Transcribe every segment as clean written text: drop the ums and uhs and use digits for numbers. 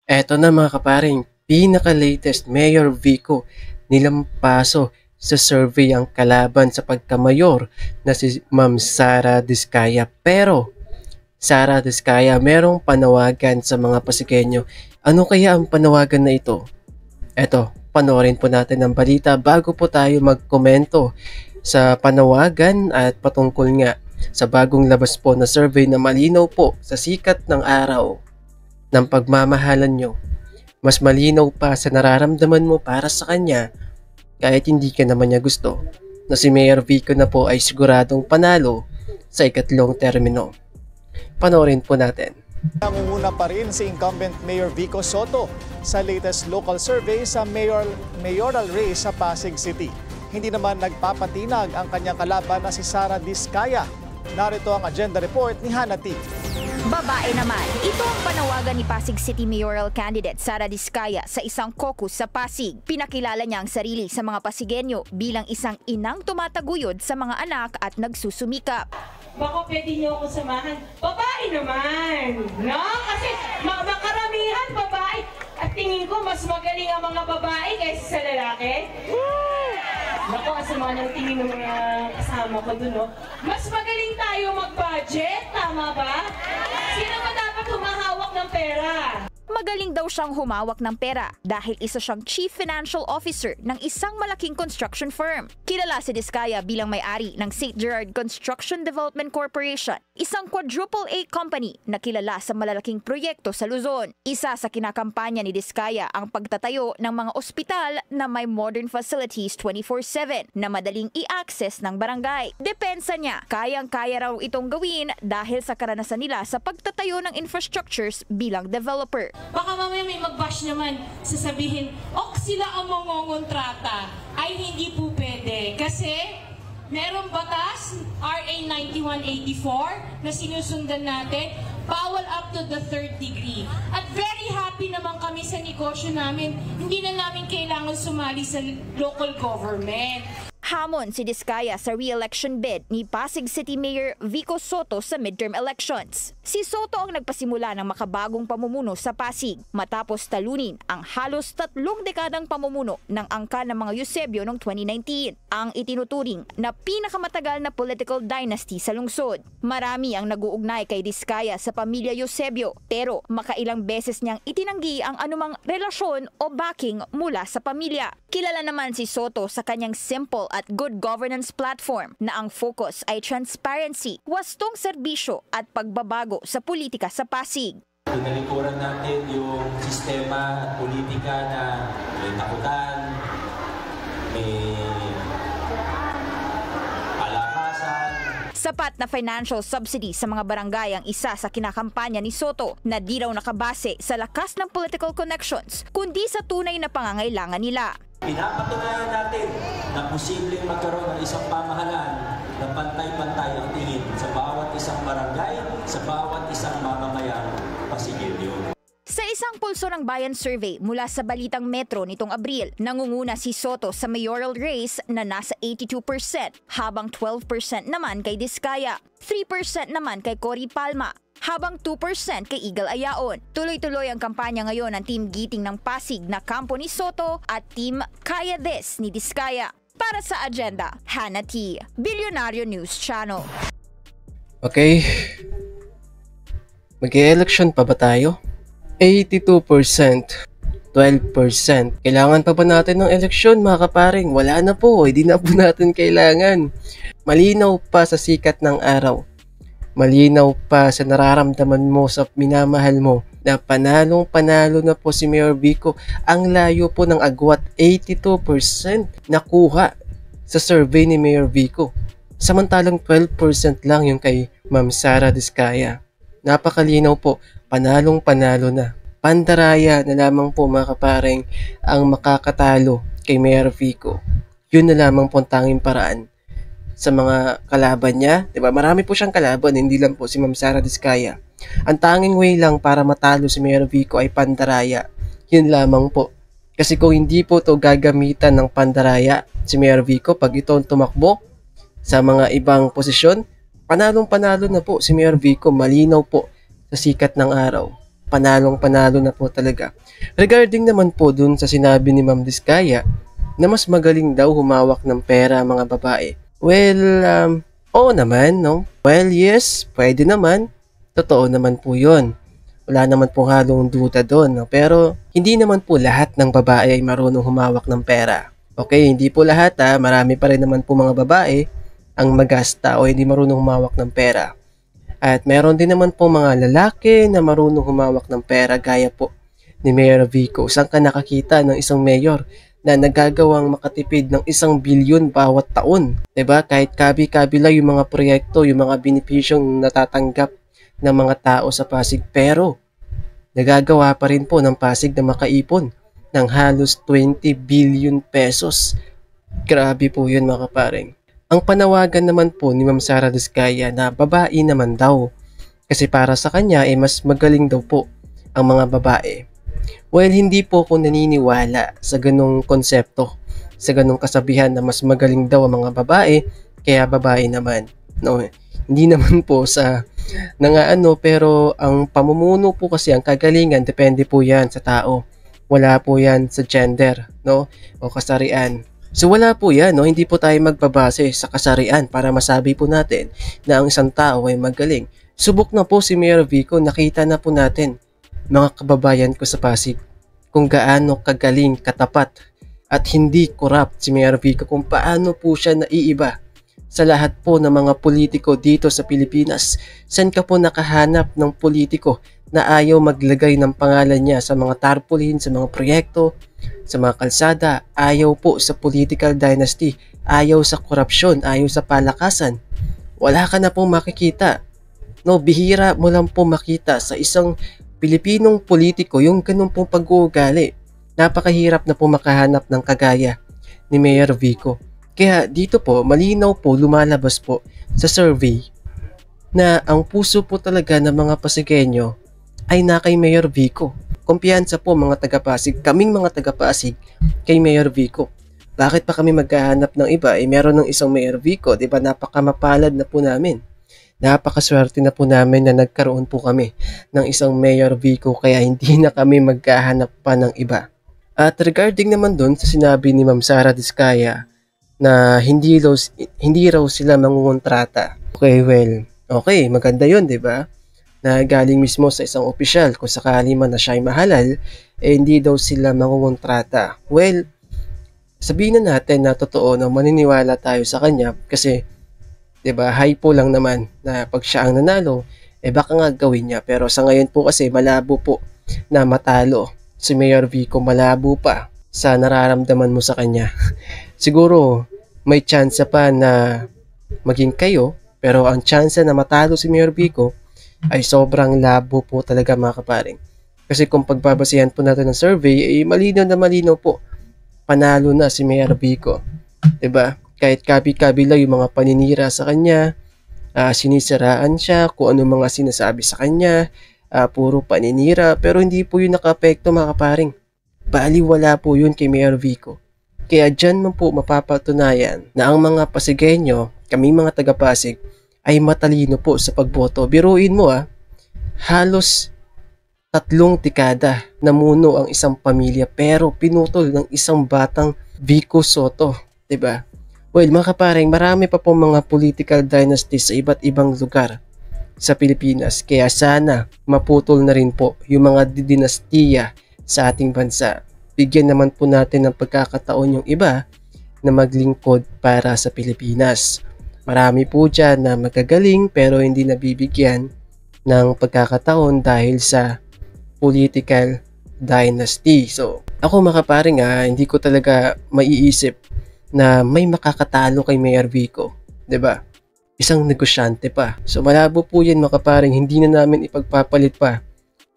Eto na mga kaparing, pinaka-latest Mayor Vico nilampaso sa survey ang kalaban sa pagkamayor na si Ma'am Sara Diskaya. Pero, Sara Diskaya, merong panawagan sa mga Pasigueño. Ano kaya ang panawagan na ito? Eto, panoorin po natin ang balita bago po tayo magkomento sa panawagan at patungkol nga sa bagong labas po na survey na malinaw po sa sikat ng araw ng pagmamahalan nyo. Mas malinaw pa sa nararamdaman mo para sa kanya kahit hindi ka naman niya gusto na si Mayor Vico na po ay siguradong panalo sa ikatlong termino. Panoorin po natin. Nangunguna pa rin si incumbent Mayor Vico Soto sa latest local survey sa mayoral race sa Pasig City. Hindi naman nagpapatinag ang kanyang kalaban na si Sara Diskaya. Narito ang agenda report ni Hannah T. Babae naman, ito ang panawagan ni Pasig City Mayoral candidate Sara Diskaya sa isang caucus sa Pasig. Pinakilala niya ang sarili sa mga Pasigueño bilang isang inang tumataguyod sa mga anak at nagsusumikap. Baka pwede niyo ako samahan. Babae naman! No? Kasi makaramihan babae. At tingin ko mas magaling ang mga babae kaysa sa lalaki. Naku, kasi mga nang tingin ng mga kasama ko dun, no? Mas magaling tayo mag-budget, tama ba? Sino ba dapat humahawak ng pera? Magaling daw siyang humawak ng pera dahil isa siyang Chief Financial Officer ng isang malaking construction firm. Kilala si Diskaya bilang may-ari ng St. Gerard Construction Development Corporation, isang quadruple A company na kilala sa malalaking proyekto sa Luzon. Isa sa kinakampanya ni Diskaya ang pagtatayo ng mga ospital na may modern facilities 24/7 na madaling i-access ng barangay. Depensa niya, kayang-kaya raw itong gawin dahil sa karanasan nila sa pagtatayo ng infrastructures bilang developer. Baka mamaya may mag-bash naman, sasabihin, sila ang mangongontrata. Ay, hindi po pwede. Kasi merong batas, RA 9184, na sinusundan natin, bawal up to the third degree. At very happy naman kami sa negosyo namin. Hindi na namin kailangan sumali sa local government. Hamon si Diskaya sa re-election bid ni Pasig City Mayor Vico Soto sa midterm elections. Si Soto ang nagpasimula ng makabagong pamumuno sa Pasig matapos talunin ang halos 3 dekadang pamumuno ng angka ng mga Eusebio noong 2019, ang itinuturing na pinakamatagal na political dynasty sa lungsod. Marami ang nag-uugnay kay Diskaya sa pamilya Eusebio, pero makailang beses niyang itinanggi ang anumang relasyon o backing mula sa pamilya. Kilala naman si Soto sa kanyang simple at good governance platform na ang focus ay transparency, wastong serbisyo at pagbabago sa politika sa Pasig. Tinalikuran natin yung sistema at politika na may takutan, may palakasan. Sapat na financial subsidy sa mga barangay ang isa sa kinakampanya ni Soto na di raw nakabase sa lakas ng political connections kundi sa tunay na pangangailangan nila. Pinapatunayan natin na posibleng magkaroon ng isang pamahalaan na pantay-pantay ang tingin sa bawat isang barangay, sa bawat isang mamamayang Pasigueño. Sa isang pulso ng bayan survey mula sa Balitang Metro nitong Abril, nangunguna si Soto sa mayoral race na nasa 82%, habang 12% naman kay Diskaya, 3% naman kay Cory Palma, habang 2% kay Eagle Ayaon. Tuloy-tuloy ang kampanya ngayon ng Team Giting ng Pasig na kampo ni Soto at Team Kaya This ni Diskaya. Para sa agenda, Hannah T, Bilyonaryo News Channel. Okay. Mag-e-election pa ba tayo? 82%, 12%. Kailangan pa ba natin ng eleksyon mga kaparing? Wala na po, hindi na po natin kailangan. Malinaw pa sa sikat ng araw. Malinaw pa sa nararamdaman mo sa minamahal mo na panalong-panalo na po si Mayor Vico. Ang layo po ng agwat, 82% nakuha sa survey ni Mayor Vico. Samantalang 12% lang yung kay Ma'am Sara Diskaya. Napakalinaw po, panalong-panalo na. Pandaraya na lamang po mga kaparing ang makakatalo kay Mayor Vico. Yun na lamang po ang tanging paraan sa mga kalaban niya. Diba? Marami po siyang kalaban, hindi lang po si Ma'am Sara Diskaya. Ang tanging way lang para matalo si Mayor Vico ay pandaraya. Yun lamang po. Kasi kung hindi po to gagamitan ng pandaraya si Mayor Vico pag ito tumakbo sa mga ibang posisyon, panalong-panalo na po si Mayor Vico. Malinaw po sa sikat ng araw. panalong-panalo na po talaga. Regarding naman po dun sa sinabi ni Ma'am Diskaya na mas magaling daw humawak ng pera mga babae. Well, oo naman, no? Well, yes, pwede naman. Totoo naman po yun. Wala naman pong halong duda doon. No? Pero hindi naman po lahat ng babae ay marunong humawak ng pera. Okay, hindi po lahat marami pa rin naman po mga babae ang magasta o hindi marunong humawak ng pera. At meron din naman po mga lalaki na marunong humawak ng pera gaya po ni Mayor Vico. Saan ka nakakita ng isang mayor na nagagawang makatipid ng 1 bilyon bawat taon? Diba? Kahit kabi-kabila yung mga proyekto, yung mga benepisyong natatanggap ng mga tao sa Pasig, pero nagagawa pa rin po ng Pasig na makaipon ng halos 20 billion pesos. Grabe po yun mga kaparing. Ang panawagan naman po ni Ma'am Sara Diskaya na babae naman daw, kasi para sa kanya mas magaling daw po ang mga babae. Well, hindi po ako naniniwala sa ganong konsepto, sa ganong kasabihan na mas magaling daw ang mga babae kaya babae naman. No, hindi naman po sa pero ang pamumuno po kasi, ang kagalingan, depende po yan sa tao. Wala po yan sa gender, no? O kasarian. So wala po yan, no? Hindi po tayo magbabase sa kasarian para masabi po natin na ang isang tao ay magaling. Subok na po si Mayor Vico, nakita na po natin, mga kababayan ko sa Pasig, kung gaano kagaling, katapat, at hindi corrupt si Mayor Vico, kung paano po siya naiiba sa lahat po ng mga politiko dito sa Pilipinas. Saan ka po nakahanap ng politiko na ayaw maglagay ng pangalan niya sa mga tarpaulin, sa mga proyekto, sa mga kalsada? Ayaw po sa political dynasty, ayaw sa korupsyon, ayaw sa palakasan. Wala ka na pong makikita. No, bihira mo lang po makita sa isang Pilipinong politiko yung ganun pong pag-uugali. Napakahirap na po makahanap ng kagaya ni Mayor Vico. Kaya dito po, malinaw po, lumalabas po sa survey na ang puso po talaga ng mga Pasigueño ay na kay Mayor Vico. Kumpiyansa po mga taga-Pasig, kaming mga taga-Pasig, kay Mayor Vico. Bakit pa kami maghahanap ng iba? Meron ng isang Mayor Vico, di ba? Napakamapalad na po namin. Napakaswerte na po namin na nagkaroon po kami ng isang Mayor Vico, kaya hindi na kami maghahanap pa ng iba. At regarding naman doon sa sinabi ni Ma'am Sara Diskaya, na hindi raw sila mangungontrata. Okay, well, okay, maganda yun, di ba? Na galing mismo sa isang opisyal, kung sakali man na siya ay mahalal, hindi daw sila mangungontrata. Well, sabihin na natin na totoo, na maniniwala tayo sa kanya, kasi, di ba, hypo lang naman na pag siya ang nanalo, baka nga gawin niya. Pero sa ngayon po kasi, malabo po na matalo si Mayor Vico, malabo pa sa nararamdaman mo sa kanya. Siguro may chance pa na maging kayo, pero ang chance na matalo si Mayor Vico ay sobrang labo po talaga mga kaparing. Kasi kung pagbabasihan po natin ng survey, malinaw na malinaw po, panalo na si Mayor Vico. Diba? Kahit kabi-kabila yung mga paninira sa kanya, sinisiraan siya, kung ano mga sinasabi sa kanya, puro paninira, pero hindi po yun naka-apekto mga kaparing. Baliwala po yun kay Mayor Vico. Kaya dyan mo po mapapatunayan na ang mga Pasigueño, kami mga taga-Pasig, ay matalino po sa pagboto. Biruin mo halos 3 dekada namuno ang isang pamilya pero pinutol ng isang batang Vico Soto. Diba? Well, mga kaparing, marami pa po mga political dynasties sa iba't ibang lugar sa Pilipinas. Kaya sana maputol na rin po yung mga dinastiya sa ating bansa. Bigyan naman po natin ng pagkakataon yung iba na maglingkod para sa Pilipinas. Marami po dyan na magagaling pero hindi nabibigyan ng pagkakataon dahil sa political dynasty. So, ako mga kaparing hindi ko talaga maiisip na may makakatalo kay Mayor Vico. 'Di ba? Isang negosyante pa. So, malabo po yan mga kaparing, hindi na namin ipagpapalit pa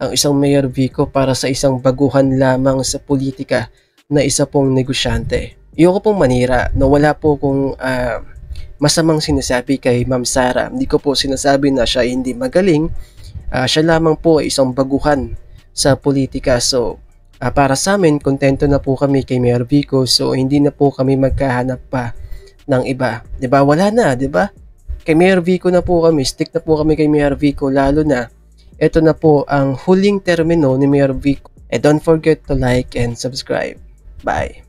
ang isang Mayor Vico para sa isang baguhan lamang sa politika na isa pong negosyante. Ayoko pong manira na wala po kung masamang sinasabi kay Ma'am Sara. Hindi ko po sinasabi na siya hindi magaling. Siya lamang po ay isang baguhan sa politika. So, para sa amin, kontento na po kami kay Mayor Vico. So, hindi na po kami magkahanap pa ng iba. 'Di ba? Wala na, 'di ba? Kay Mayor Vico na po kami. Stick na po kami kay Mayor Vico, lalo na ito na po ang huling termino ni Mayor Vico. And don't forget to like and subscribe. Bye!